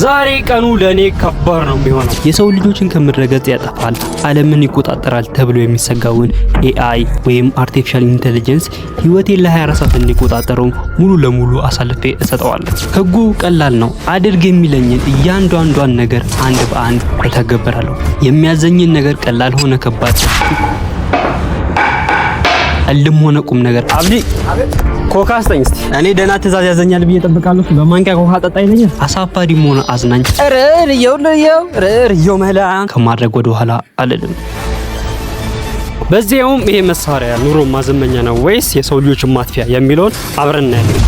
ዛሬ ቀኑ ለኔ ከባድ ነው የሚሆነው። የሰው ልጆችን ከምድረገጽ ያጠፋል፣ ዓለምን ይቆጣጠራል ተብሎ የሚሰጋውን AI ወይም አርቲፊሻል ኢንተለጀንስ ህይወቴን ለ24 ሰዓት እንዲቆጣጠረው ሙሉ ለሙሉ አሳልፌ እሰጠዋለሁ። ህጉ ቀላል ነው። አድርግ የሚለኝን እያንዳንዷን ነገር አንድ በአንድ እተገብራለሁ። የሚያዘኝን ነገር ቀላል ሆነ ከባድ እልም ሆነ ቁም ነገር አብዲ ኮካ አስጠኝ እስቲ። እኔ ደህና ትእዛዝ ያዘኛል ብዬ እጠብቃለሁ። በማንኪያ ኮካ ጠጣ ይለኛል። አሳፋሪም ሆነ አዝናኝ ረርየው መላ ከማድረግ ወደ ኋላ አልልም። በዚያውም ይሄ መሳሪያ ኑሮ ማዘመኛ ነው ወይስ የሰው ልጆች ማጥፊያ የሚለውን አብረን እናያለን።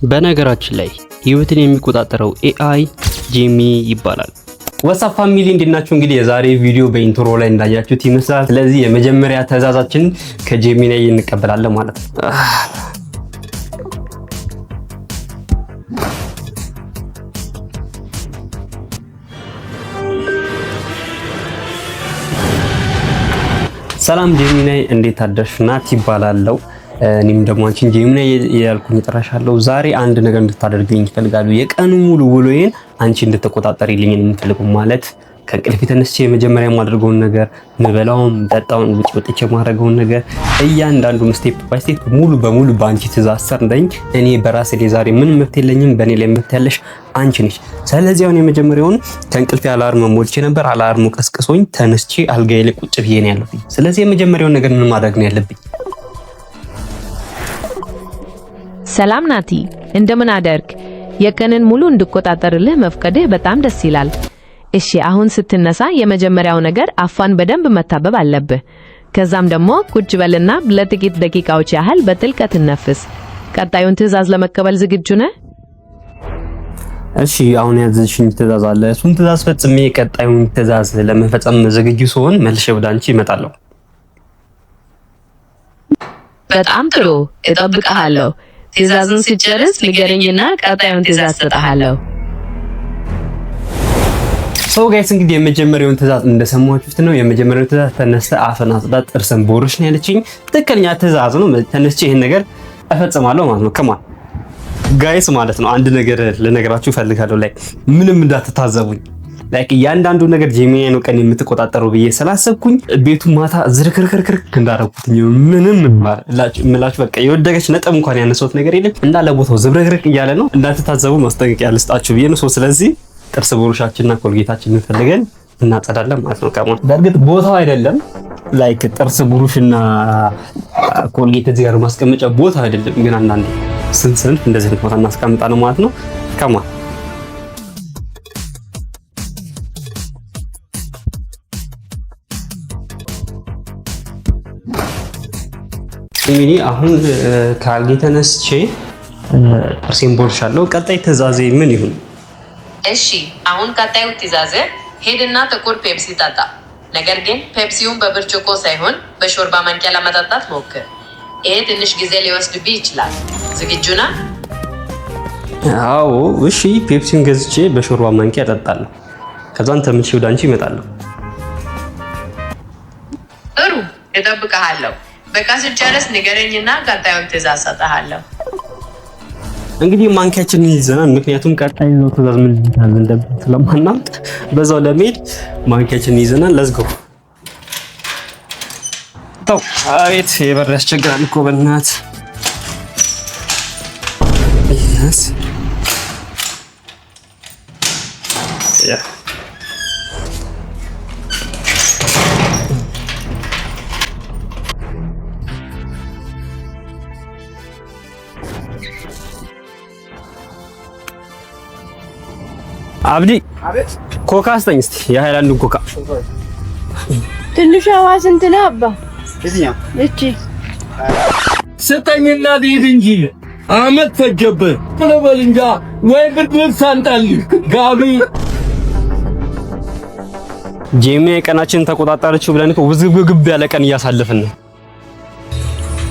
በነገራችን ላይ ህይወትን የሚቆጣጠረው AI ጄሚ ይባላል። ወሳፍ ፋሚሊ እንድናችሁ እንግዲህ የዛሬ ቪዲዮ በኢንትሮ ላይ እንዳያችሁት ይመስላል። ስለዚህ የመጀመሪያ ትዕዛዛችን ከጄሚናይ እንቀበላለን ማለት ነው። ሰላም ጄሚናይ፣ እንዴት አደርሽ? ናት ይባላል። እኔም ደግሞ አንቺን ጄሚናይ ያልኩኝ እጠራሻለሁ። ዛሬ አንድ ነገር እንድታደርግልኝ እፈልጋለሁ። የቀኑ ሙሉ ውሎዬን አንቺ እንድትቆጣጠሪልኝ የምፈልገው ማለት ከእንቅልፌ ተነስቼ የመጀመሪያ የማደርገውን ነገር ምበላውን፣ ጠጣውን፣ ውጭ ወጥቼ የማደርገውን ነገር እያንዳንዱን ስቴፕ ባይ ስቴፕ ሙሉ በሙሉ በአንቺ ትእዛዝ ስር ነኝ። እኔ በራሴ ላይ ዛሬ ምንም መብት የለኝም። በእኔ ላይ መብት ያለሽ አንቺ ነሽ። ስለዚህ አሁን የመጀመሪያውን ከእንቅልፌ አላርም ሞልቼ ነበር። አላርሙ ቀስቅሶኝ ተነስቼ አልጋዬ ላይ ቁጭ ብዬ ነው ያለሁኝ። ስለዚህ የመጀመሪያውን ነገር ምን ማድረግ ነው ያለብኝ? ሰላም ናቲ፣ እንደምን አደርክ? የቀንን ሙሉ እንድቆጣጠርልህ መፍቀድህ በጣም ደስ ይላል። እሺ፣ አሁን ስትነሳ የመጀመሪያው ነገር አፋን በደንብ መታበብ አለብህ። ከዛም ደግሞ ቁጭ በልና ለጥቂት ደቂቃዎች ያህል በጥልቀት ነፍስ። ቀጣዩን ትዕዛዝ ለመቀበል ዝግጁ ነህ? እሺ፣ አሁን ያዘዝሽኝ ትዕዛዝ አለ። እሱን ትዕዛዝ ፈጽሜ ቀጣዩን ትዕዛዝ ለመፈጸም ዝግጁ ስሆን መልሼ ወደ አንቺ እመጣለሁ። በጣም ጥሩ፣ እጠብቅሃለሁ። ትዕዛዙን ሲጨርስ ንገረኝና ቀጣዩን ትዕዛዝ ሰጥሃለሁ። ሰው ጋይስ እንግዲህ የመጀመሪያውን ትዕዛዝ እንደሰማችሁት ነው። የመጀመሪያው ትዕዛዝ ተነስተ አፍን አጽዳ፣ ጥርስን ቦርሽ ነው ያለችኝ። ትክክለኛ ትዕዛዝ ነው። ተነስቼ ይሄን ነገር እፈጽማለሁ ማለት ነው። ከማን ጋይስ ማለት ነው። አንድ ነገር ልነግራችሁ ፈልጋለሁ። ላይ ምንም እንዳትታዘቡኝ። ላይክ እያንዳንዱ ነገር ጄሚናይ ነው ቀን የምትቆጣጠረው ብዬ ስላሰብኩኝ ቤቱ ማታ ዝርክርክርክር እንዳረኩት ምንም ምላችሁ በቃ የወደቀች ነጥብ እንኳን ያነሳሁት ነገር የለም። እንዳለ ቦታው ዝብርክርክ እያለ ነው። እንዳትታዘቡ ማስጠንቀቂያ ልስጣችሁ ብዬ ነው። ስለዚህ ጥርስ ብሩሻችንና ኮልጌታችንን ፈልገን እናጸዳለን ማለት ነው። ከማን በእርግጥ ቦታው አይደለም ላይክ ጥርስ ብሩሽና ኮልጌት እዚህ ጋር ማስቀመጫ ቦታ አይደለም፣ ግን አንዳንዴ ስንት እንደዚህ ቦታ እናስቀምጣለን ማለት ነው። ከማን እንግዲህ አሁን ካልጌ ተነስቼ ጥርሴን ቦርሻለሁ። ቀጣይ ትዕዛዜ ምን ይሁን? እሺ፣ አሁን ቀጣዩ ትዕዛዝ ሄድና ጥቁር ፔፕሲ ጠጣ። ነገር ግን ፔፕሲውን በብርጭቆ ሳይሆን በሾርባ ማንኪያ ለመጠጣት ሞክር። ይሄ ትንሽ ጊዜ ሊወስድብህ ይችላል። ዝግጁ ነህ? አዎ፣ እሺ። ፔፕሲውን ገዝቼ በሾርባ ማንኪያ እጠጣለሁ። ከዛን ተመልሼ ወደ አንቺ እመጣለሁ። ጥሩ፣ እጠብቅሃለሁ። በቃ ስጨርስ ንገረኝና ቀጣዩን ትዕዛዝ ሰጥሃለሁ። እንግዲህ ማንኪያችንን ይዘናል። ምክንያቱም ቀጣይ ነው ትዕዛዝ ምን ይላል እንደምን ስለማናውቅ በዛው ለመሄድ ማንኪያችንን ይዘናል። ለትስ ጎ ታው። አቤት የበር ያስቸግራል እኮ በእናት ይስ ያ አብዲ ኮካ አስጠኝ እስቲ፣ የሃይላንዱን ኮካ። ትንሿ ውሃ ስንት ነው አባ? እቺ ስጠኝና ልሂድ እንጂ አመት ፈጀብህ። ክለበል እንጃ ወይ ብርድ ልብስ አንጣልኝ ጋቢ። ጄሚናይ ቀናችንን ተቆጣጣረችው ብለን እኮ ውዝግብ ያለ ቀን እያሳለፍን ነው።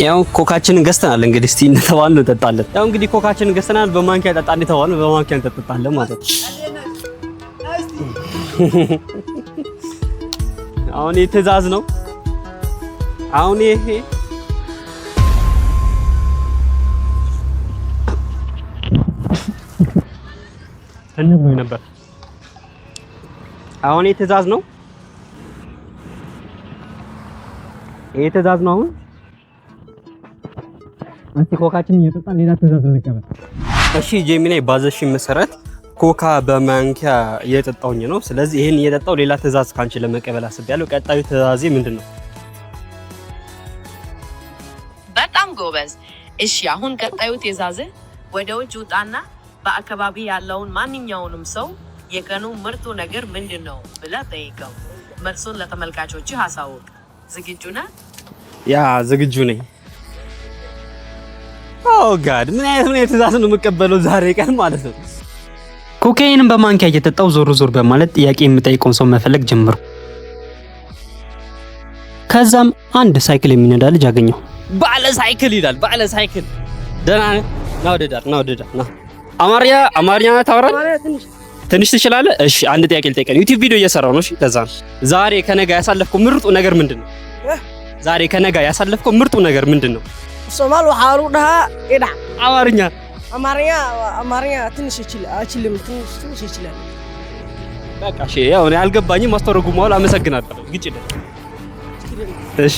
ያው ኮካችንን ገዝተናል። እንግዲህ እስቲ እንተባለን እንጠጣለን። ያው እንግዲህ ኮካችንን ገዝተናል። በማንኪያ ጠጣን የተባለው በማንኪያ እንጠጣለን ማለት ነው። አሁን ትዕዛዝ ነው። አሁን ይሄ እንብሉ ነበር። አሁን ትዕዛዝ ነው። ይሄ ትዕዛዝ ነው። አሁን እስቲ ኮካችን እየጠጣን ሌላ ትዕዛዝ እንቀበል። እሺ ጄሚናይ ባዘሽኝ መሰረት ኮካ በማንኪያ እየጠጣሁኝ ነው። ስለዚህ ይሄን እየጠጣሁ ሌላ ትዕዛዝ ካንቺ ለመቀበል አስቤያለሁ። ቀጣዩ ትዕዛዜ ምንድነው? በጣም ጎበዝ። እሺ አሁን ቀጣዩ ትዕዛዝ ወደ ውጭ ውጣና በአካባቢ ያለውን ማንኛውንም ሰው የቀኑ ምርጡ ነገር ምንድነው ብለህ ጠይቀው። መልሱን ለተመልካቾችህ አሳውቅ። ዝግጁ ነህ? ያ ዝግጁ ነኝ። ኦ ጋድ ምን አይነት ትዕዛዝ ነው የምቀበለው ዛሬ ቀን ማለት ነው። ኮካይንን በማንኪያ እየጠጣው ዞር ዞር በማለት ጥያቄ የምጠይቀውን ሰው መፈለግ ጀመርኩ። ከዛም አንድ ሳይክል የሚነዳ ልጅ አገኘው። ባለ ሳይክል ይላል። ባለ ሳይክል ደህና ነህ? ና ወደ ዳር ና ወደ ዳር ና። አማርኛ ታወራለህ? ትንሽ ትችላለህ? እሺ አንድ ጥያቄ ልጠይቅህ። ዩቲዩብ ቪዲዮ እየሰራሁ ነው። እሺ ከዛ ዛሬ ከነጋ ያሳለፍከው ምርጡ ነገር ምንድነው? ዛሬ ከነጋ ያሳለፍከው ምርጡ ነገር ምንድነው? ሶማል ወሐሩ ደሃ ኢዳ አማርኛ ትንሽ ይችላል። በቃ እሺ ያው እኔ አልገባኝም። ማስተረጉማው አመሰግናለሁ። ግጭ እሺ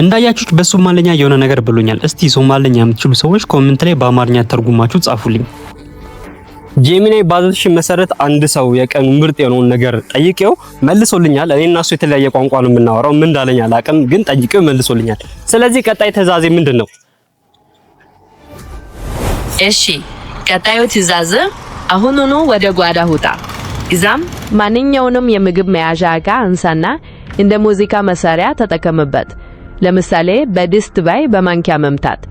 እንዳያችሁት በሶማልኛ የሆነ ነገር ብሎኛል። እስቲ ሶማልኛ የምትችሉ ሰዎች ኮሜንት ላይ በአማርኛ ተርጉማችሁ ጻፉልኝ። ጄሚናይ ባዘዝሽ መሰረት አንድ ሰው የቀኑ ምርጥ የሆነውን ነገር ጠይቄው መልሶልኛል። እኔ እና እሱ የተለያየ ቋንቋ ነው የምናወራው። ምን እንዳለኝ አላውቅም፣ ግን ጠይቄው መልሶልኛል። ስለዚህ ቀጣይ ትዕዛዜ ምንድነው? እሺ ቀጣዩ ትዕዛዝ አሁኑኑ ወደ ጓዳ ውጣ። እዛም ማንኛውንም የምግብ መያዣ ዕቃ አንሳና እንደ ሙዚቃ መሳሪያ ተጠቀምበት። ለምሳሌ በድስት ላይ በማንኪያ መምታት።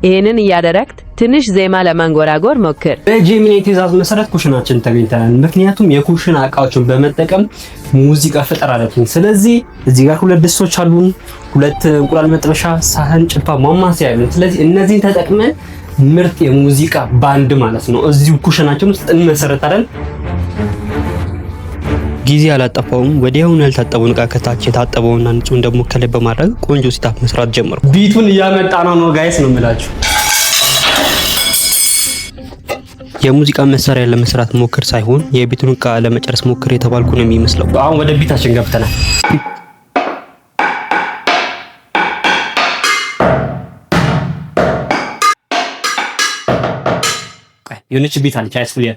ይሄንን እያደረግት ትንሽ ዜማ ለማንጎራጎር ሞክር። በጄሚናይ ትዕዛዝ መሰረት ኩሽናችን ተገኝተናል። ምክንያቱም የኩሽና ዕቃዎችን በመጠቀም ሙዚቃ ፈጠር አለብኝ። ስለዚህ እዚህ ጋር 2 ድስቶች አሉን፣ 2 እንቁላል መጥበሻ፣ ሳህን፣ ጭልፋ፣ ማማሰያ አሉን። ስለዚህ እነዚህን ተጠቅመን ምርጥ የሙዚቃ ባንድ ማለት ነው እዚሁ ኩሽናችን ውስጥ እንመሰረታለን። ጊዜ አላጠፋውም። ወዲያውኑ ያልታጠበውን ዕቃ ከታች የታጠበውና ንጹህ ደግሞ ከላይ በማድረግ ቆንጆ ሲታፍ መስራት ጀመርኩ። ቢቱን እያመጣ ነው ጋይስ ነው የምላችሁ። የሙዚቃ መሳሪያ ለመስራት ሞክር ሳይሆን የቢቱን ዕቃ ለመጨረስ ሞክር የተባልኩ ነው የሚመስለው። አሁን ወደ ቢታችን ገብተናል። የሆነች ቢት አለች አይስፍሊያ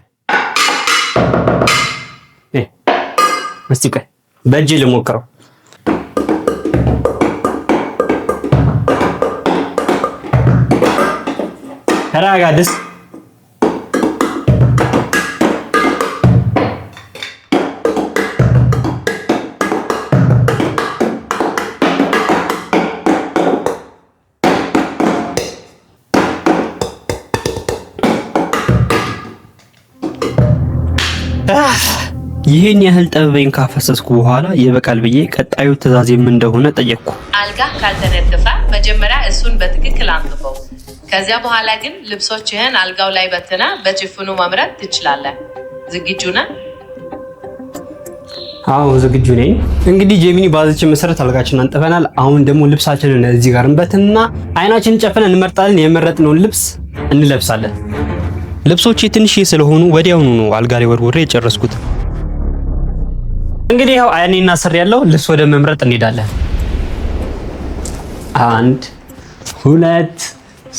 እስቲ ቆይ በእጄ ልሞክረው። ተረጋጋ ደስ ይሄን ያህል ጠበበኝ ካፈሰስኩ በኋላ የበቃል ብዬ ቀጣዩ ትዕዛዝ ምን እንደሆነ ጠየቅኩ። አልጋ ካልተነጠፈ መጀመሪያ እሱን በትክክል አንጥፈው። ከዚያ በኋላ ግን ልብሶችህን አልጋው ላይ በትና በጭፍኑ መምረጥ ትችላለህ። ዝግጁ ነህ? አዎ ዝግጁ ነኝ። እንግዲህ ጄሚኒ ባዘችን መሰረት አልጋችንን አንጥፈናል። አሁን ደግሞ ልብሳችንን እዚህ ጋር እንበትና አይናችንን ጨፍነን እንመርጣለን። የመረጥነውን ልብስ እንለብሳለን። ልብሶቼ ትንሽ ስለሆኑ ወዲያውኑ ነው አልጋ ላይ ወርውሬ የጨረስኩት። እንግዲህ ያው አይኔና ስር ያለው ልብስ ወደ መምረጥ እንሄዳለን። 1 2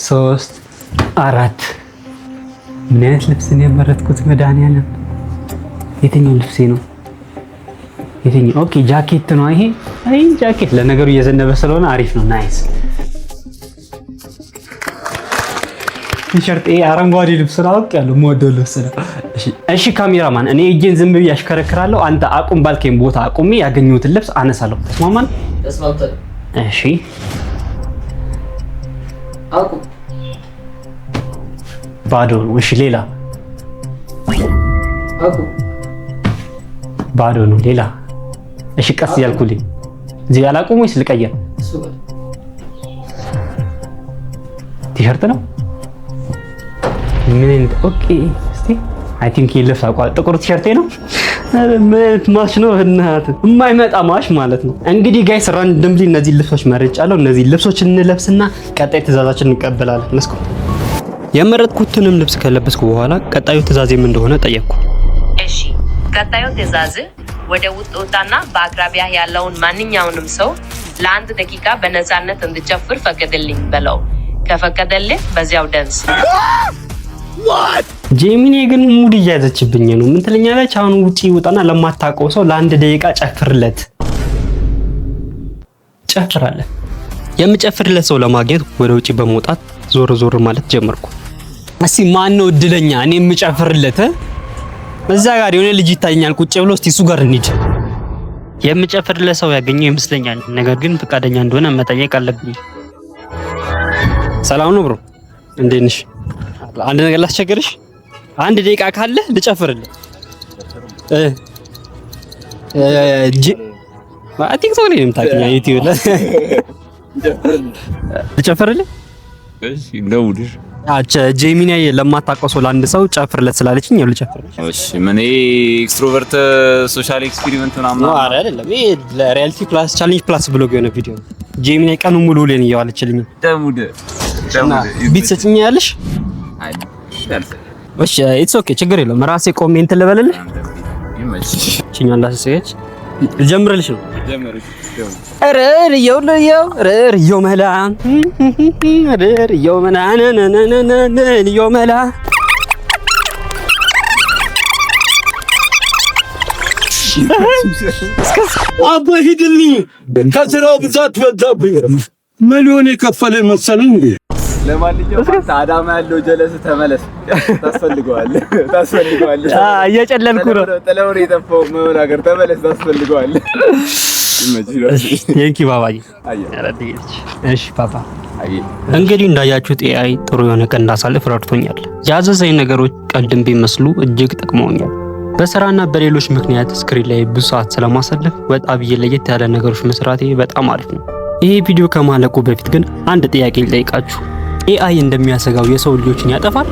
3 4 ምን አይነት ልብስ ነው የመረጥኩት? መድኃኒዓለም የትኛው ልብሴ ነው? የትኛው? ኦኬ ጃኬት ነው ይሄ። አይ ጃኬት ለነገሩ እየዘነበ ስለሆነ አሪፍ ነው። ናይስ ቲሸርት አረንጓዴ ልብስ ነው ያለው ሞዴል ልብስ ነው። እሺ ካሜራማን እኔ እጄን ዝም ብዬ አሽከረክራለሁ። አንተ አቁም ባልከኝ ቦታ አቁሜ ያገኘሁትን ልብስ አነሳለሁ። ተስማማን? ተስማምተን። እሺ አቁም። ባዶ ነው። እሺ ሌላ አቁም። ባዶ ነው። ሌላ እሺ ቀስ ያልኩልኝ እዚህ አላቁም ወይስ ልቀየር? ቲሸርት ነው ምን? ኦኬ እስቲ አይ ቲንክ ይልብስ አቋ ጥቁር ቲሸርቴ ነው። ምን ማሽ ነው እናት የማይመጣ ማሽ ማለት ነው። እንግዲህ ጋይስ ራንደምሊ እነዚህ ልብሶች መርጫለሁ። እነዚህ ልብሶች እንለብስና ቀጣይ ትዕዛዛችን እንቀበላለን። ለስኩ የመረጥኩትንም ልብስ ከለበስኩ በኋላ ቀጣዩ ትዕዛዜም እንደሆነ ጠየቅኩ። እሺ ቀጣዩ ትዕዛዝ ወደ ውጭ ወጣና በአቅራቢያ ያለውን ማንኛውንም ሰው ለአንድ ደቂቃ በነፃነት እንድጨፍር ፈቀድልኝ በለው። ከፈቀደልህ በዚያው ደንስ። ጄሚኒ ግን ሙድ እያዘችብኝ ነው። ምን ትለኛለች? አሁን ውጪ ውጣና ለማታውቀው ሰው ለአንድ ደቂቃ ጨፍርለት። ጨፍራለህ። የምጨፍርለት ሰው ለማግኘት ወደ ውጪ በመውጣት ዞር ዞር ማለት ጀመርኩ። እስኪ ማን ነው እድለኛ እኔ የምጨፍርለት? እዛ ጋር የሆነ ልጅ ይታየኛል ቁጭ ብሎ። እስቲ እሱ ጋር እንሂድ። የምጨፍርለት ሰው ያገኘው ይመስለኛል። ነገር ግን ፈቃደኛ እንደሆነ መጠየቅ አለብኝ። ሰላም ነው ብሮ፣ እንዴት ነሽ? አንድ ነገር ላስቸግርሽ? አንድ ደቂቃ ካለ ልጨፍርልህ። ቲክቶክ ላይ ነው የምታውቂኝ? ዩቲዩብ ላይ ልጨፍርልህ? እሺ ደውልሽ። አቻ ጄሚኒ ለማታውቀው ሰው ለአንድ ሰው ጨፍርለት ስላለችኝ ነው ልጨፍርልሽ። እሺ ምን ኤክስትሮቨርት ሶሻል ኤክስፒሪመንት ምናምን ነው? አረ አይደለም፣ ይሄ ለሪያሊቲ ፕላስ ቻሌንጅ ፕላስ ብሎግ የሆነ ቪዲዮ ነው። ጄሚኒ ቀኑ ሙሉ ሌን እያዋለችልኝ ደሙደ ቢት ሰጭኛለሽ? አይ እሺ ኢትስ ኦኬ፣ ችግር የለውም። ራሴ ኮሜንት ልበልልሽ። ችኛላ ሰሰች ልጀምርልሽ ነው። ጀምርሽ ረርዮ መላ ረርዮ መላ ረርዮ መላ አባ ሂድልኝ፣ ከስራው ብዛት በዛብኝ። ሚሊዮን የከፈለን መሰለኝ እንዴ? ለማንኛውም አዳማ ያለው ጀለስ ተመለስ፣ ታስፈልገዋለህ። እየጨለልኩ ነው። ጥለውን የጠፋው መሆን ሀገር ተመለስ፣ ታስፈልገዋለህ። ቴንኪ ባባዬ። እሺ ፓፓ። እንግዲህ እንዳያችሁት ኤአይ ጥሩ የሆነ ቀን እንዳሳልፍ ረድቶኛል። ያዘዘኝ ነገሮች ቀልድም ቢመስሉ እጅግ ጠቅመውኛል። በስራና በሌሎች ምክንያት ስክሪን ላይ ብዙ ሰዓት ስለማሳለፍ ወጣ ብዬ ለየት ያለ ነገሮች መስራቴ በጣም አሪፍ ነው። ይሄ ቪዲዮ ከማለቁ በፊት ግን አንድ ጥያቄ ልጠይቃችሁ። ኤአይ እንደሚያሰጋው የሰው ልጆችን ያጠፋል?